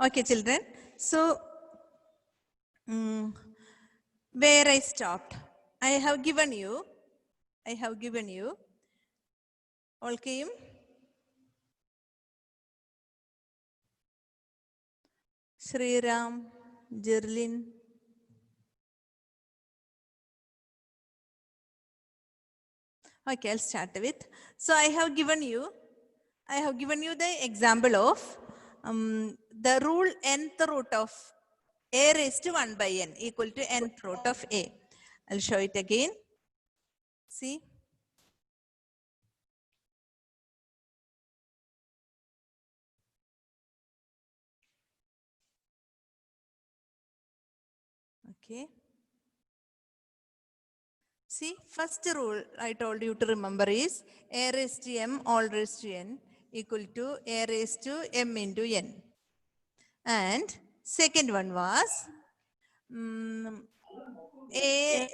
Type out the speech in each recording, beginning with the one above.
Okay, children. So, where I stopped, I have given you, all came. Sri Ram, Jerlin. Okay, I'll start with. So I have given you the example of the rule nth root of a raised to 1 by n equal to nth root of a. I'll show it again. See. Okay. See, first rule I told you to remember is a raised to m all raised to n equal to a raised to m into n. And second one was a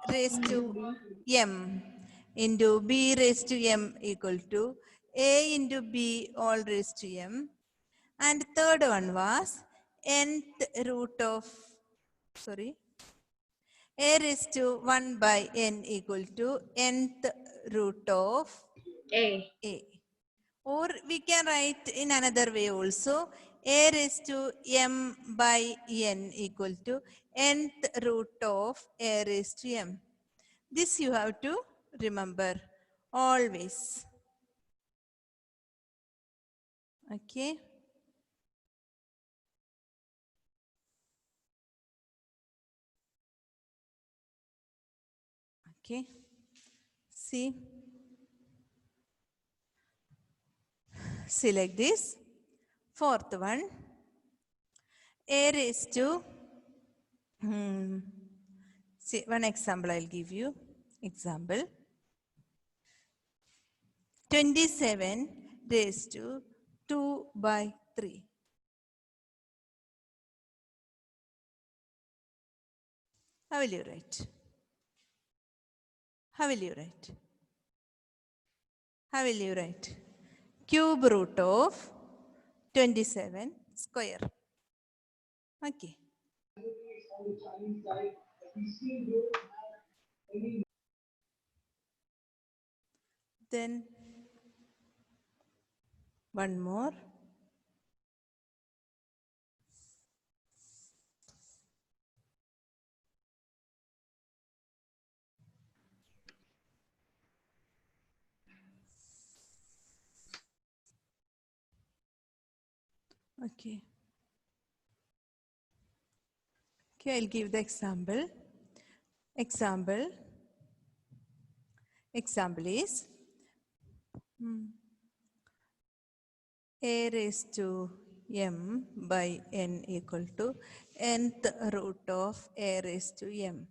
raised to m into b raised to m equal to a into b all raised to m. And third one was nth root of, a raised to 1 by n equal to nth root of a. Or we can write in another way also, a raised to m by n equal to nth root of a raised to m. This you have to remember always. Okay. Okay. See. See like this. Fourth one. A raised to, see one example I'll give you. Example. 27 raised to 2 by 3. How will you write? How will you write? How will you write? Cube root of 27 square. Okay. Then one more. Okay. Okay, I'll give the example. Example is a raised to m by n equal to nth root of a raised to m.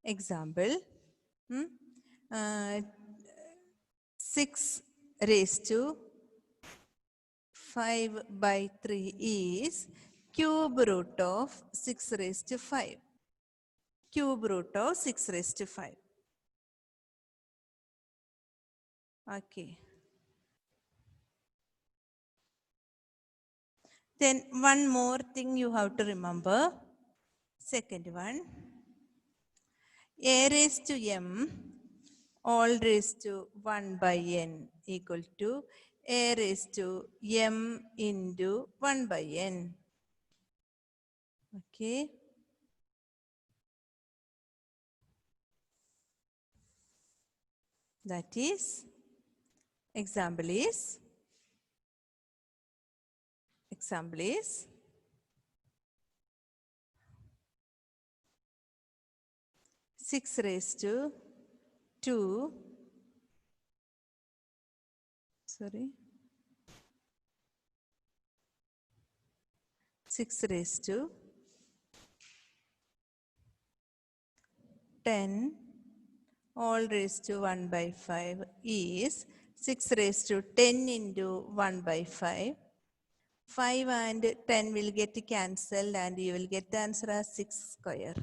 Example, 6 raised to 5 by 3 is cube root of 6 raised to 5. Cube root of 6 raised to 5. Okay. Then one more thing you have to remember. Second one. A raised to m all raised to 1 by n equal to a raised to m into 1 by n. Okay. That is, example is 6 raised to 2, 6 raised to 10 all raised to 1 by 5 is 6 raised to 10 into 1 by 5. 5 and 10 will get cancelled and you will get the answer as 6 square.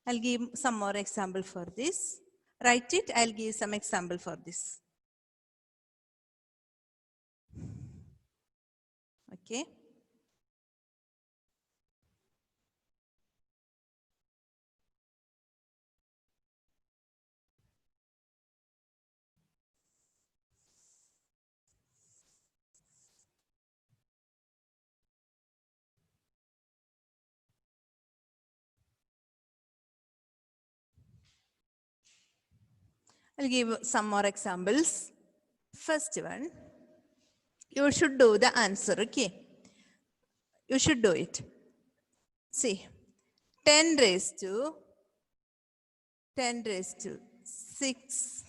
I'll give some more example for this. Write it, I'll give some example for this. Okay. I'll give some more examples. First one, you should do the answer, okay? You should do it. See, 10 raised to 6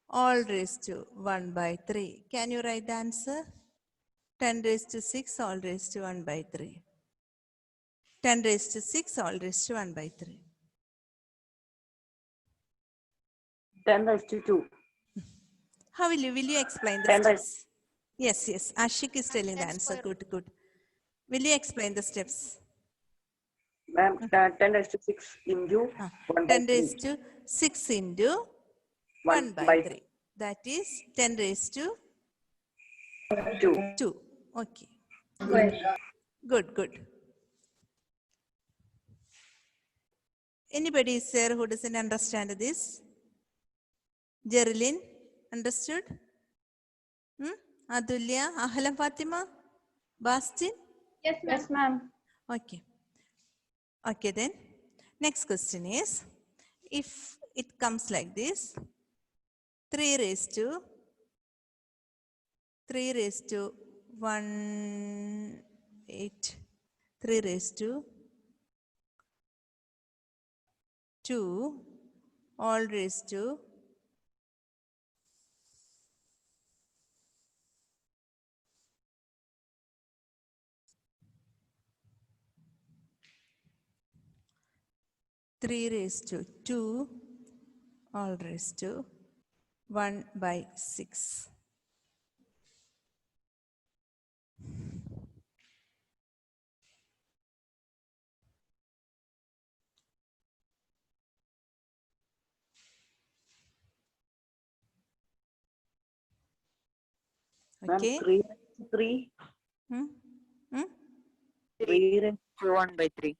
all raised to 1 by 3. Can you write the answer? 10 raised to 6 all raised to 1 by 3. 10 raised to 6 all raised to 1 by 3. 10 raised to 2. How will you explain the steps? Yes, yes. Ashik is telling the answer. Good, good. Will you explain the steps? Ma'am, 10 raised to 6 into 1 by 10 3. raised to 6 into 1 by 3. That is 10 raised to 2. Okay. Good, good. Anybody is there who doesn't understand this? Jerilyn, understood? Adulya, Ahla Fatima, Bastin? Yes, ma'am. Okay. Okay then. Next question is, if it comes like this, 3 raised to 1, 8, 3 raised to 2, all raised to 3 raised to 2 all raised to 1 by 6. Okay. 3 raised to 3. 3 raised to 1 by 3.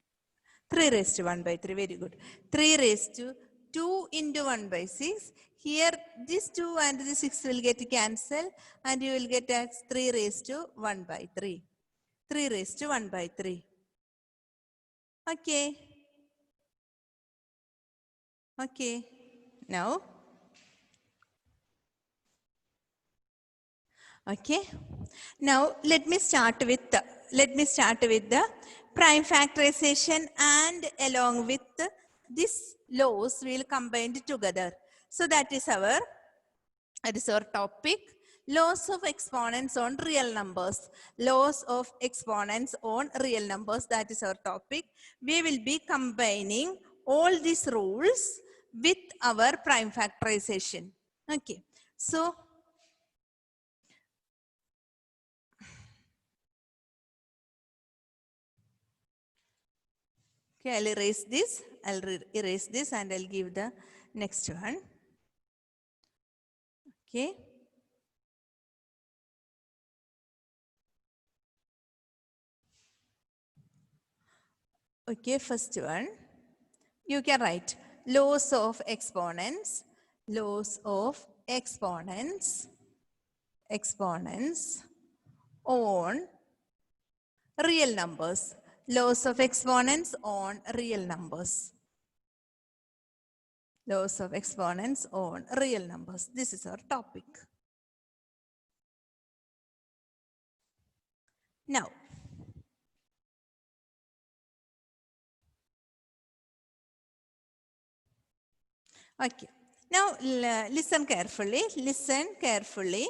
3 raised to 1 by 3. Very good. 3 raised to 2 into 1 by 6. Here, this 2 and the 6 will get cancelled and you will get as 3 raised to 1 by 3. 3 raised to 1 by 3. Okay. Okay. Now. Okay. Now let me start with the prime factorization, and along with this laws we will combine together. So that is our topic. Laws of exponents on real numbers. Laws of exponents on real numbers. That is our topic. We will be combining all these rules with our prime factorization. Okay. So okay, I'll erase this. I'll erase this and I'll give the next one. Okay. Okay, first one. You can write laws of exponents. Laws of exponents. Exponents on real numbers. Laws of exponents on real numbers. Laws of exponents on real numbers. This is our topic. Now, okay. Now, listen carefully. Listen carefully.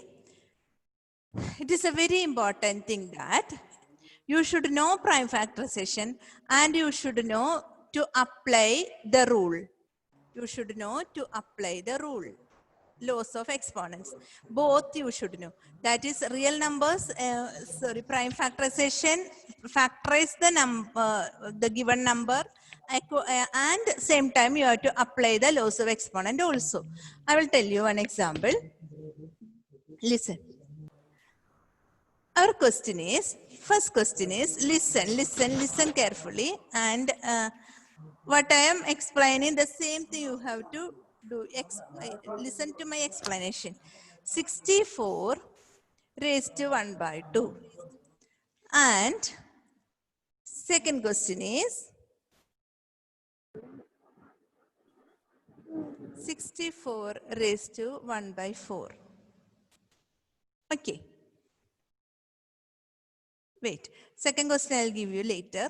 It is a very important thing that you should know prime factorization and you should know to apply the rule. You should know to apply the rule. Laws of exponents. Both you should know. That is real numbers, prime factorization, factorize the number, the given number, and same time you have to apply the laws of exponent also. I will tell you one example. Listen. Our question is, listen carefully, and what I am explaining, the same thing you have to do. Listen to my explanation. 64 raised to 1 by 2. And second question is 64 raised to 1 by 4. Okay. Wait. Second question I'll give you later.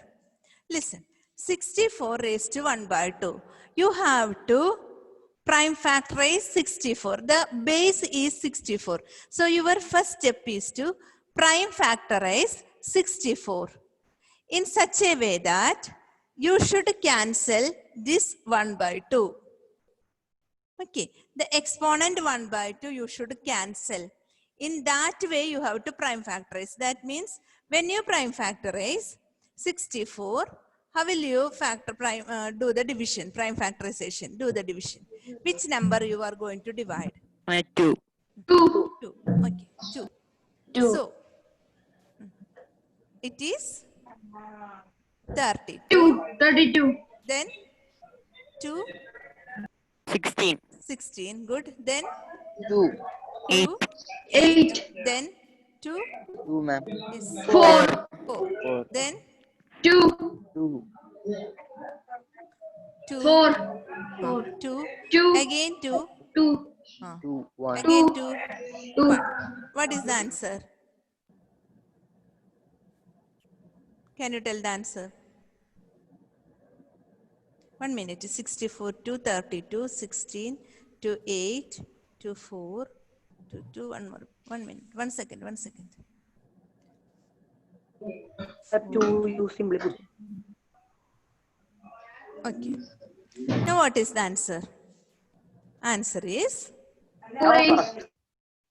Listen. 64 raised to 1 by 2. You have to prime factorize 64. The base is 64. So your first step is to prime factorize 64 in such a way that you should cancel this 1 by 2. Okay, the exponent 1 by 2 you should cancel. In that way you have to prime factorize. That means when you prime factorize 64, how will you do the division, prime factorization, do the division. Which number you are going to divide? 2. 2. Okay, 2. So, it is 32. 32. Then 2, 16. 16. Good. Then 2. 8. 8. Then 2 2, ma'am. is 4. 4. Then 2. 2. 2. 4. 2. 2. Again 2. 2. 2, 1. Again 2. 2. 1. What is the answer? Can you tell the answer? 1 minute. 64 to 32, 16 to 8 to 4 to 2. One more. 1 minute. 1 second. 1 second. 2 you simply put. Okay. Now what is the answer? Answer is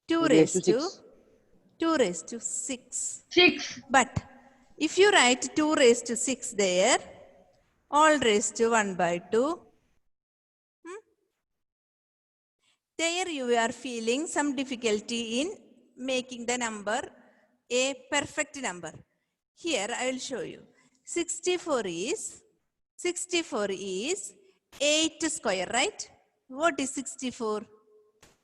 2 raised to 2 raised to 6. 6. But if you write 2 raised to 6 there, all raised to 1 by 2, there you are feeling some difficulty in making the number a perfect number. Here I will show you. 64 is 8 square, right? What is 64?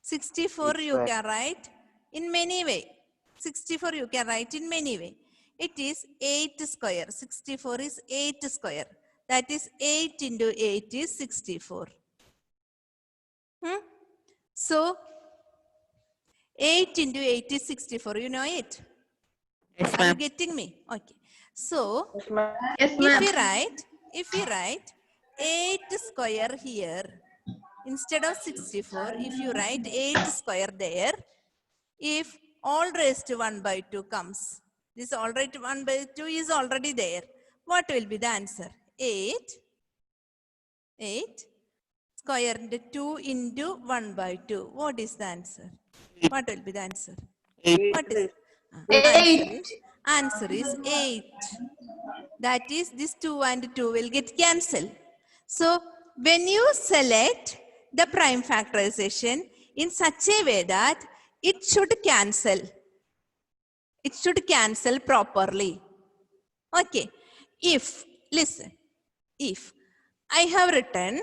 64 you can write in many way. 64 you can write in many way. It is 8 square. 64 is 8 square. That is 8 into 8 is 64. So 8 into 8 is 64. You know it? Yes, Are you ma'am. getting me? Okay. So Yes, ma'am. Yes, if ma'am. we write 8 square here, instead of 64, if you write 8 square there, if all raised to 1 by 2 comes, this all raised to 1 by 2 is already there. What will be the answer? 8 square into 2 into 1 by 2. What is the answer? What will be the answer? 8. What is 8. answer is 8. That is, this 2 and 2 will get cancelled. So when you select the prime factorization in such a way that it should cancel. It should cancel properly. Okay. If, listen, if I have written,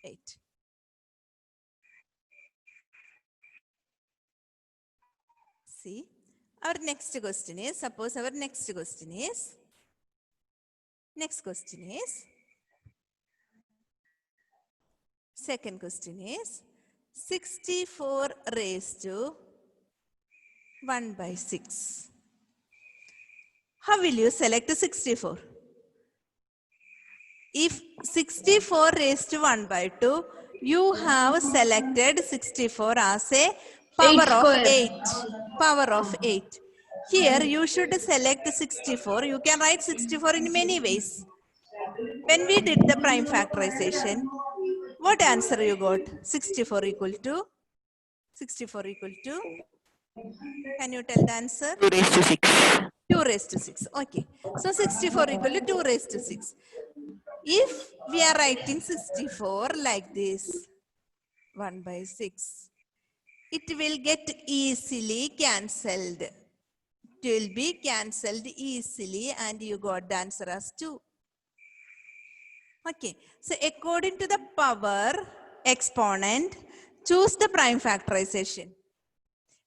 wait. See, our next question is, suppose our next question is, second question is 64 raised to 1 by 6. How will you select 64? If 64 raised to 1 by 2, you have selected 64 as a power of 8. Power of 8. Here you should select 64. You can write 64 in many ways. When we did the prime factorization, what answer you got? 64 equal to? Can you tell the answer? 2 raised to 6. 2 raised to 6. Okay. So 64 equal to 2 raised to 6. If we are writing 64 like this, 1 by 6, it will get easily cancelled. It will be cancelled easily and you got the answer as 2. Okay, so according to the power exponent, choose the prime factorization.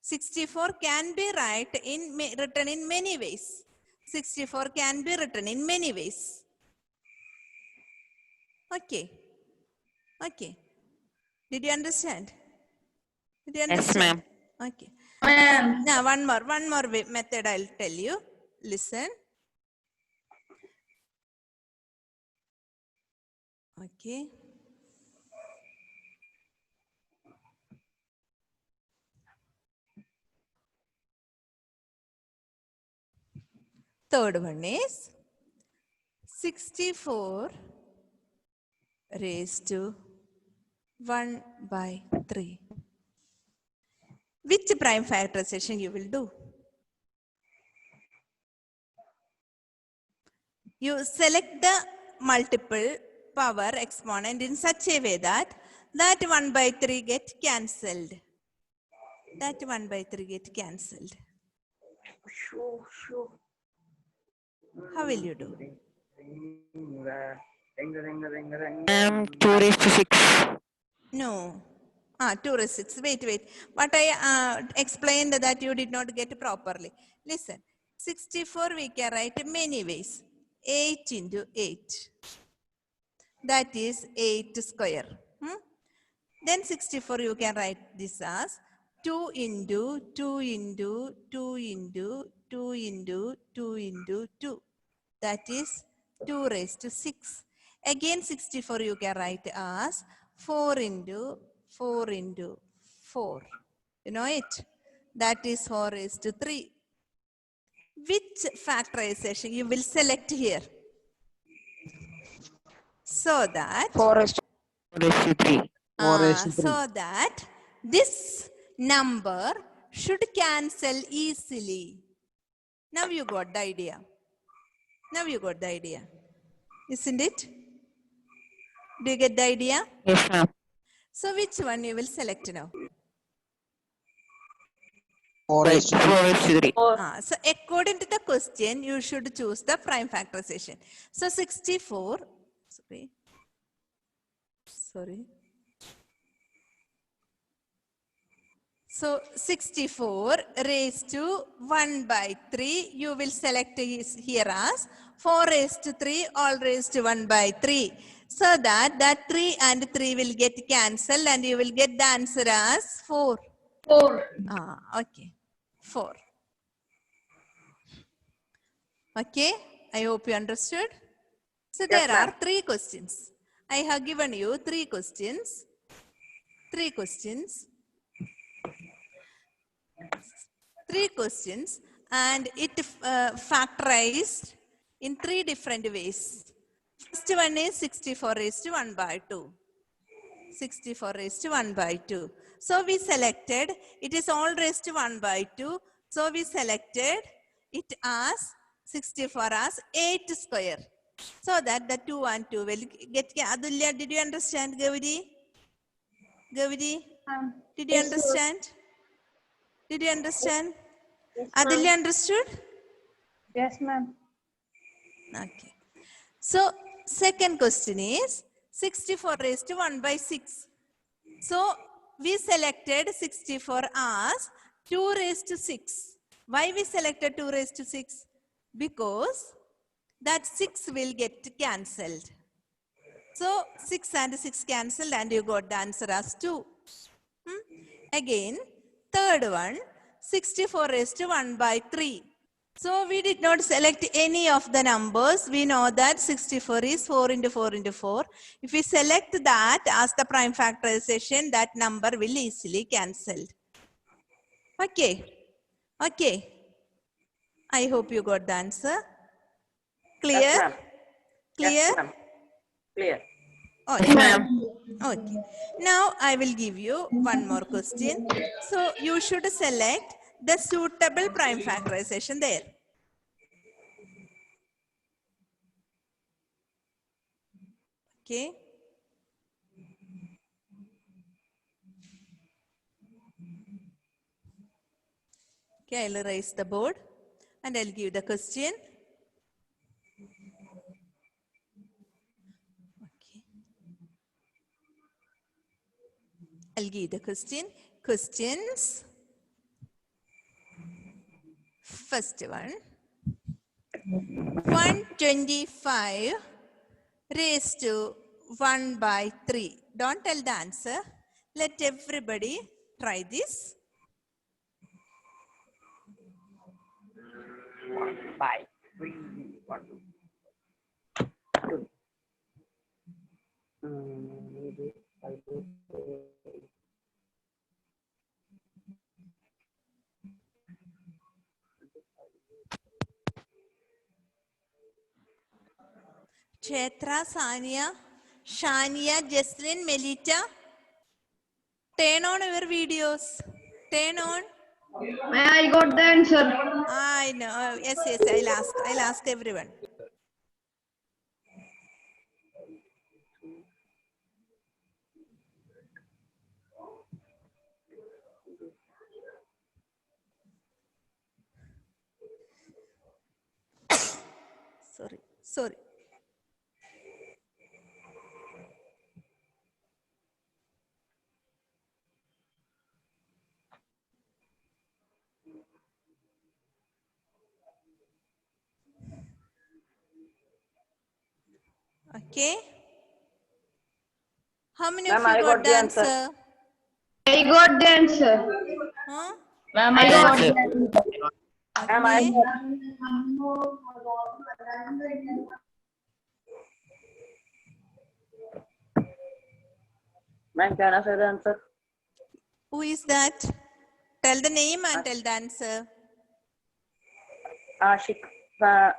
64 can be written in many ways. 64 can be written in many ways. Okay. Okay. Did you understand? Did you Yes, understand? ma'am. Okay. Ma'am. Now one more method I'll tell you. Listen. Okay. Third one is 64 raised to 1 by 3. Which prime factorization you will do? You select the multiple power exponent in such a way that 1 by 3 get cancelled. That 1 by 3 get cancelled. How will you do? 2 raised to 6. No. 2 raised to 6. Wait. What I explained that you did not get properly. Listen. 64 we can write many ways. 8 into 8. That is 8 square. Then 64 you can write this as 2 into 2 into 2 into 2 into 2 into 2. That is 2 raised to 6. Again 64 you can write as 4 into 4 into 4. You know it? That is 4 raised to 3. Which factorization you will select here? So that 4 raised to 3. so that this number should cancel easily. Now you got the idea. Isn't it? Do you get the idea? Yes, ma'am. So which one you will select now? 4 raised to 3. So according to the question, you should choose the prime factorization. So 64, sorry. So 64 raised to 1 by 3, you will select here as 4 raised to 3 all raised to 1 by 3. So that 3 and 3 will get cancelled and you will get the answer as 4. 4. Okay. 4. Okay. I hope you understood. So Yes, there are ma'am. 3 questions. I have given you 3 questions. 3 questions. 3 questions and it factorized in 3 different ways. First one is 64 raised to 1 by 2. 64 raised to 1 by 2. So we selected, it is all raised to 1 by 2. So we selected it as 64 as 8 square. So that the 2 and 2 will get, Adulya, did you understand, Gauri? Did you Yes, understand? Did you understand? Yes, Adulya understood? Yes, ma'am. Okay. So second question is 64 raised to 1 by 6. So we selected 64 as 2 raised to 6. Why we selected 2 raised to 6? Because that 6 will get cancelled. So 6 and 6 cancelled and you got the answer as 2. Again, third one, 64 raised to 1 by 3. So we did not select any of the numbers. We know that 64 is 4 into 4 into 4. If we select that as the prime factorization, that number will easily cancel. Okay. Okay. I hope you got the answer. Clear? Yes, ma'am. Clear? Yes, ma'am. Clear. Okay. Ma'am. Okay. Now I will give you one more question. So you should select the suitable prime factorization there. Okay. Okay, I'll erase the board and I'll give the question. Okay. I'll give the question. Questions. First one. 125 raised to 1 by 3. Don't tell the answer. Let everybody try this. 5, 3, 1, 2. Maybe 5, 2. Chetra, Sania, Shania, Jesslyn, Melita. Turn on your videos. Turn on. I got the answer. I know. Yes, yes. I'll ask everyone. Sorry. Okay. How many of Ma'am, you I got got the the answer. answer? I got the answer. Huh? Ma'am, I got the Ma'am, I Okay. Ma'am, can I say the answer? Who is that? Tell the name and tell the answer. Ashik, 5.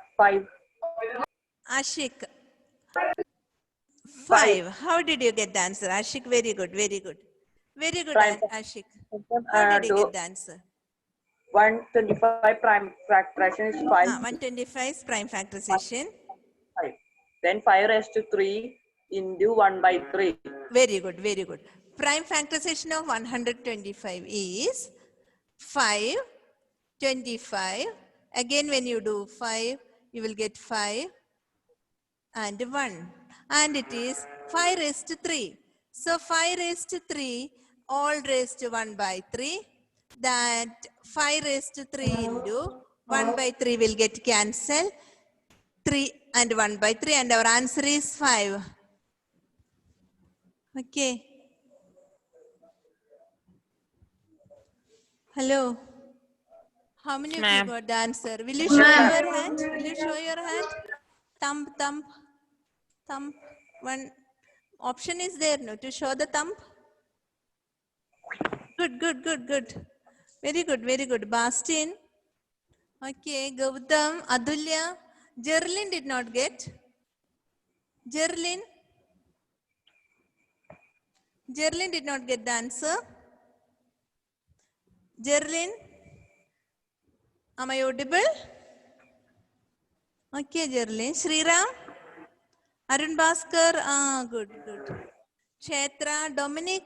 Ashik. 5. How did you get the answer? Ashik, very good, very good. Very good, Prime Ashik. How did you do get the answer? 125 prime fraction is 5. 125 is prime factorization. 5. Then 5 raised to 3 into 1 by 3. Very good, very good. Prime factorization of 125 is 5, 25. Again, when you do 5, you will get 5 and 1. And it is 5 raised to 3. So 5 raised to 3, all raised to 1 by 3. That 5 raised to 3 into 1 by 3 will get cancelled. 3 and 1 by 3, and our answer is 5. Okay. Hello. How many of you got the answer? Will you show your hand? Will you show your hand? Thumb. One option is there, no, to show the thumb. Good. Very good. Bastin. Okay, Gautam, Adulya. Jerlin did not get. Jerlin did not get the answer. Jerlin, am I audible? Okay, Jerlin. Sriram, Arun Bhaskar, good. Chetra, Dominic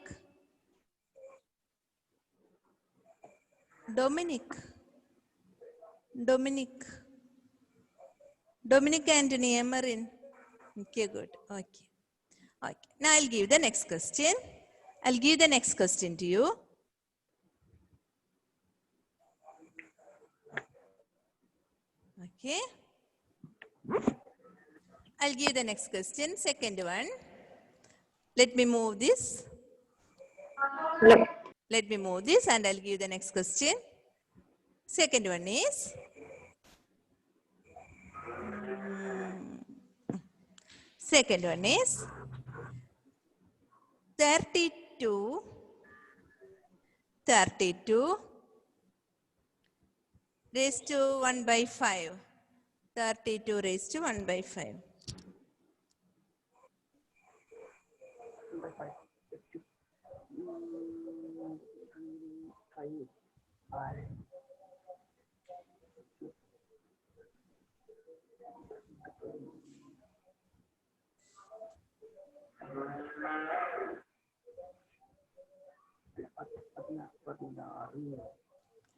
Anthony Emerin. Okay, good. Okay. Now I'll give the next question. I'll give the next question to you. Okay. I'll give the next question. Second one. Let me move this. Let me move this and I'll give the next question. Second one is. Second one is 32 raised to 1 by 5. 32 raised to 1 by 5. 16.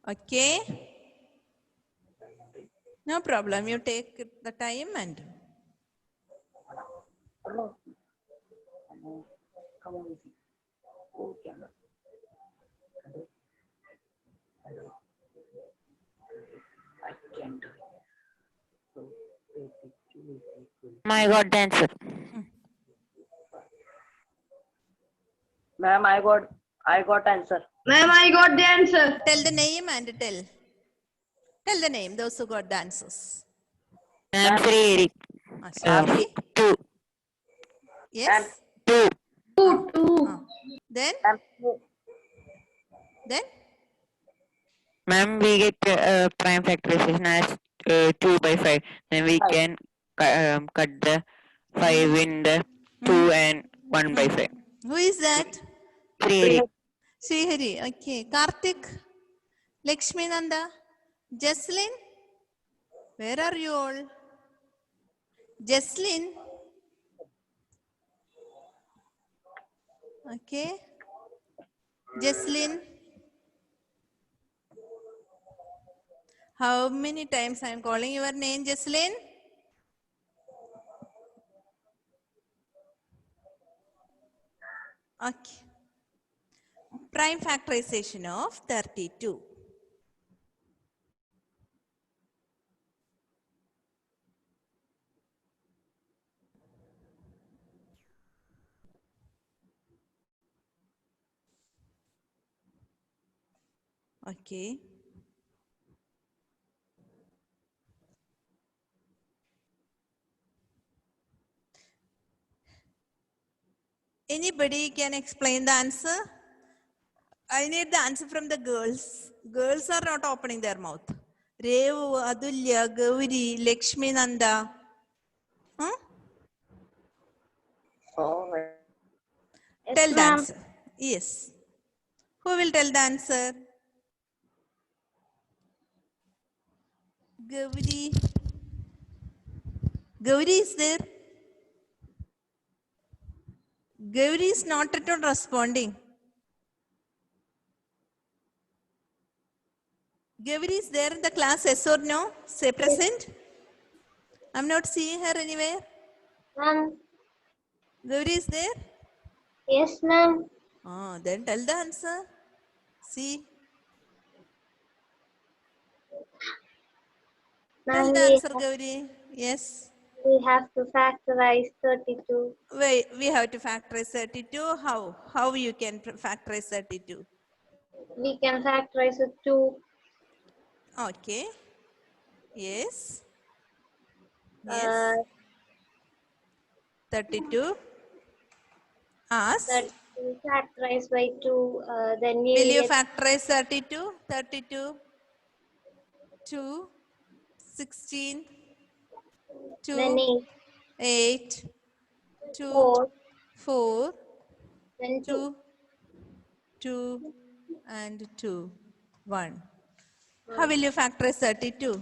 Okay. No problem. You take the time and Hello. Come on. Oh, camera. Hello. I can't do it. So, 82 is equal. I got the answer. Ma'am, I got answer. Ma'am, I got the answer. tell the name and tell. Tell the name, those who got the answers. I'm Sri. Shri? 2. Yes. 2. 2. Then? Ma'am, Then? Ma'am, we get prime factorization as 2 by 5. Then we can cut the 5 in the 2 and 1 by 5. Who is that? Sri. Srihari. Okay. Karthik? Lakshmi Nanda? Jesslyn? Where are you all? Jesslyn? Okay. Jesslyn? How many times I am calling your name, Jesslyn? Okay. Prime factorization of 32. Okay. Anybody can explain the answer? I need the answer from the girls. Girls are not opening their mouth. Revu, Adulya, Gauri, Lakshmi Nanda. Huh? oh, Tell the answer. Yes. Who will tell the answer? Gauri. Gauri is there? Gauri is not at all responding. Gauri is there in the class, yes or no? Say present. I'm not seeing her anywhere. Ma'am, Gauri is there? yes, ma'am. Oh, then tell the answer. See. Tell Ma'am, the answer, Gauri. Yes. we have to factorize 32. Wait, we have to factorize 32. How? How you can factorize 32? We can factorize it 2. Okay. Yes. Uh, Yes. 32. Ask. 32 factorized by 2. Then we Will you get factorize 32? 32. 2. 16. 2. then 8, 8. 2. 4, 4. then 2. 2. 2. And 2. 1. How will you factorize 32?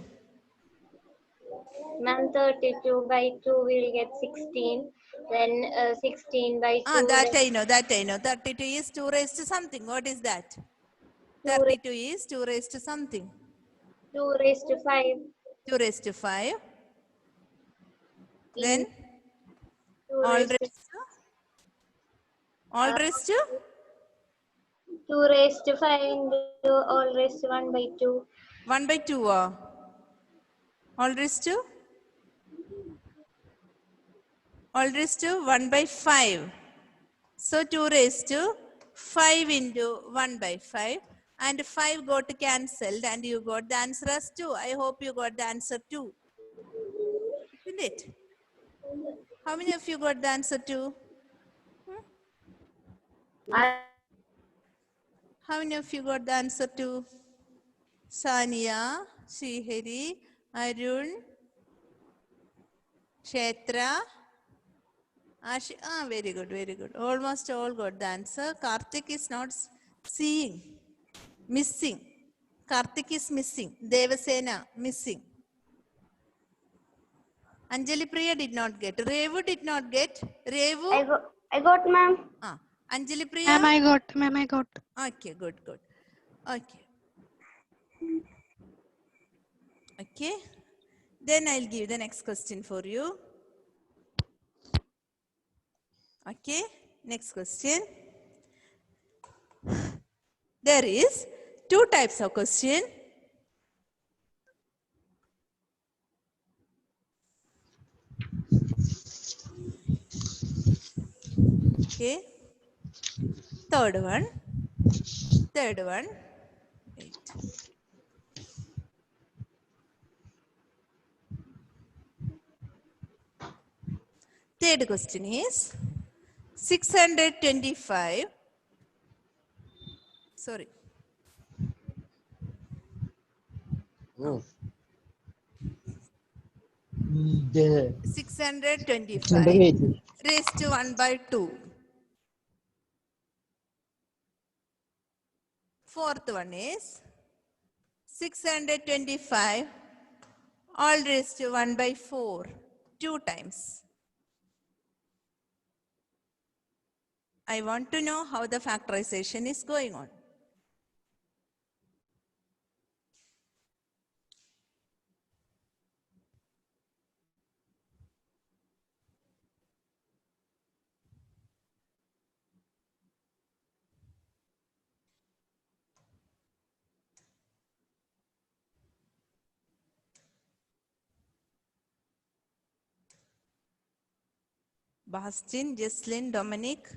Ma'am, 32 by 2 will get 16. Then 16 by 2. That then I know, that I know. 32 is 2 raised to something. What is that? 2 32 is 2 raised to something. 2 raised to 5. 2 raised to 5. Then 2 all raised raised to? All raised to? 2 raised to 5 into all raised to 1 by 2. 1 by 2. All raised to? All raised to 1 by 5. So 2 raised to 5 into 1 by 5. And 5 got cancelled and you got the answer as 2. I hope you got the answer 2. Isn't it? How many of you got the answer 2? How many of you got the answer 2? Sania, Srihari, Arun, Kshetra, very good, very good. Almost all got the answer. Karthik is not seeing, missing. Karthik is missing. Devasena, missing. Anjali Priya did not get. Revu did not get. Revu? I got, ma'am. Anjali Priya? Ma'am, I got. Okay, good, good. Okay. Okay. Then I'll give the next question for you. Okay, next question. There is two types of question. Okay. Third one. Wait. Third question is 625. Sorry. Oh. 625 raised to 1 by 2. Fourth one is 625 all raised to 1 by 4, 2 times. I want to know how the factorization is going on. Bastin, Jesslyn, Dominic.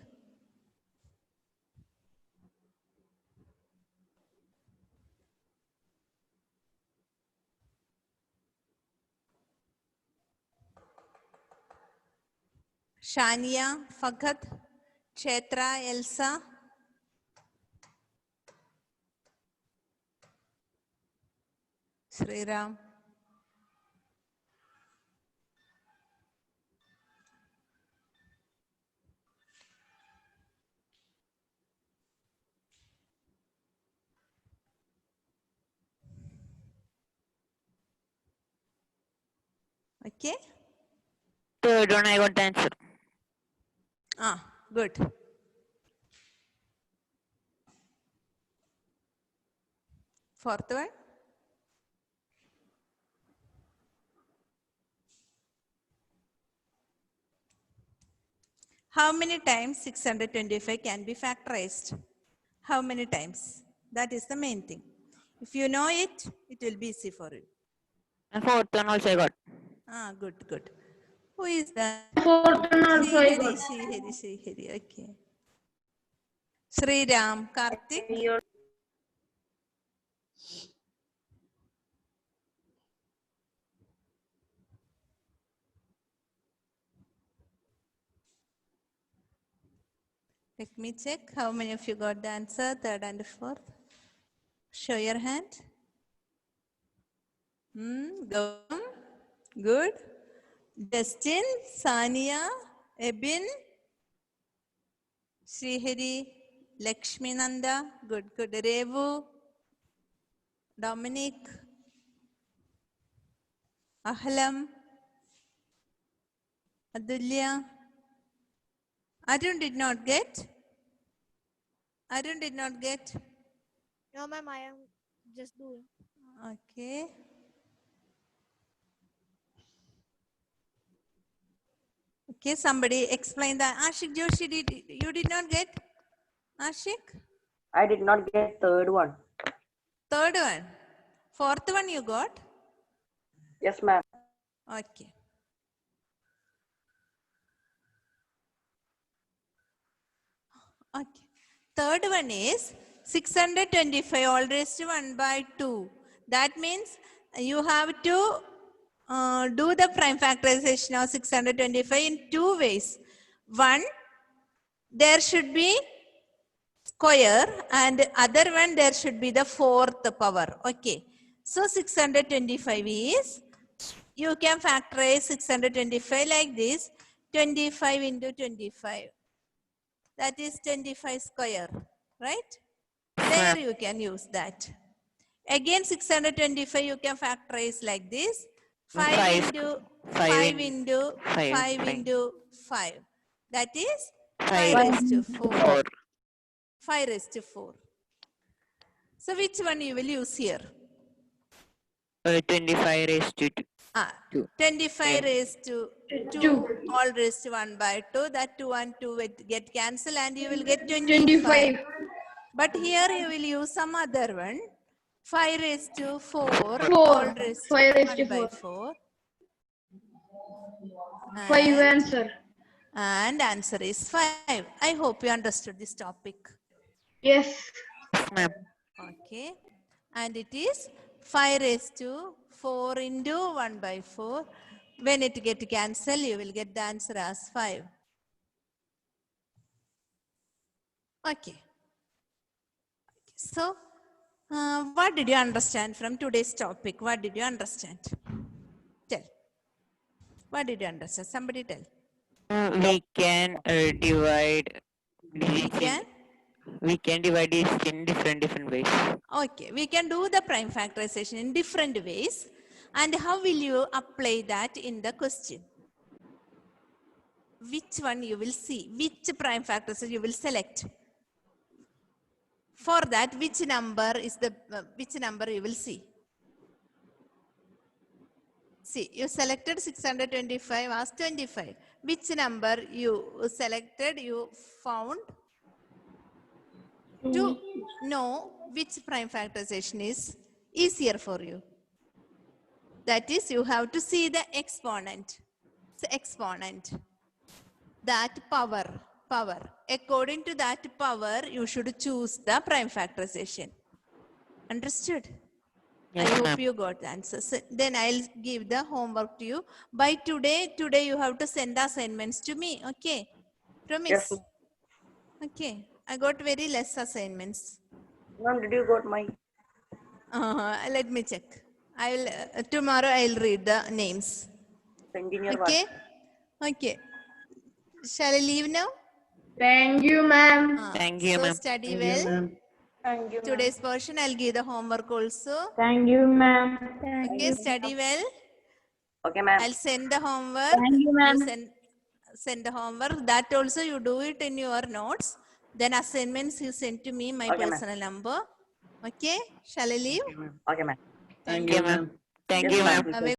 Shania, Faghat, Chetra, Elsa. Sriram. Okay. Third one, I got the answer. Ah, good. Fourth one. How many times 625 can be factorized? How many times? That is the main thing. If you know it, it will be easy for you. And fourth one also I got. Ah, good, good. Who is that? Fourth one also I got. Srihari. Okay. Sriram, Karthik. Let me check how many of you got the answer, third and fourth. Show your hand. Gautam, good. Justin, Sania, Ebin, Srihari, Lakshmi Nanda, good, good. Revu, Dominic, Ahlam, Adulya. Arjun did not get. Arjun did not get. No, ma'am, I am just doing. Okay. Okay, somebody explain that. Ashik Joshi, you did not get? Ashik? I did not get third one. Third one. Fourth one you got? Yes, ma'am. Okay. Okay. Third one is 625 all raised to 1 by 2. That means you have to do the prime factorization of 625 in two ways. One, there should be square, and other one there should be the fourth power. Okay. So 625 is, you can factorize 625 like this, 25 into 25. That is 25 square, right? There you can use that. Again 625 you can factorize like this. 5 into 5 into 5 into 5. That is 5 raised to 4. 5 raised to 4. So which one you will use here? 25 raised to 2. Two. 25 raised to 2 all raised to 1 by 2. That 2 and 2 will get cancelled and you will get 25. But here you will use some other one. 5 raised to 4 all raised to 5 raised 1 to by 4. 4. 5 answer. And answer is 5. I hope you understood this topic. Yes. Ma'am. Okay. And it is 5 raised to 4 into 1 by 4. When it get cancelled, you will get the answer as 5. Okay. So, what did you understand from today's topic? What did you understand? Tell. What did you understand? Somebody tell. We can divide Can? we can divide this in different ways. Okay, we can do the prime factorization in different ways. And how will you apply that in the question? Which one you will see? Which prime factorization you will select? For that, which number is the which number you will see? See, you selected 625 as 25. Which number you selected, you found to know which prime factorization is easier for you. That is, you have to see the exponent. So exponent, that power. According to that power, you should choose the prime factorization. Understood? Yes, I hope ma'am. you got the answers. So then I'll give the homework to you. By today you have to send the assignments to me. Okay? Promise? Yes. Okay. I got very less assignments. Ma'am, did you got my? Let me check. Tomorrow I'll read the names. Sending your Okay? Okay. Shall I leave now? Thank you, ma'am. Thank you, So ma'am. study well. Thank you, ma'am. Today's portion I'll give the homework also. Thank you, ma'am. Okay, study well. Okay, ma'am. I'll send the homework. Thank you, ma'am. Send the homework. That also you do it in your notes. Then assignments you send to me my Okay, ma'am. personal number. Okay? Shall I leave? Okay, ma'am. Thank you, ma'am. Thank Yes, you, ma'am. ma'am. Have a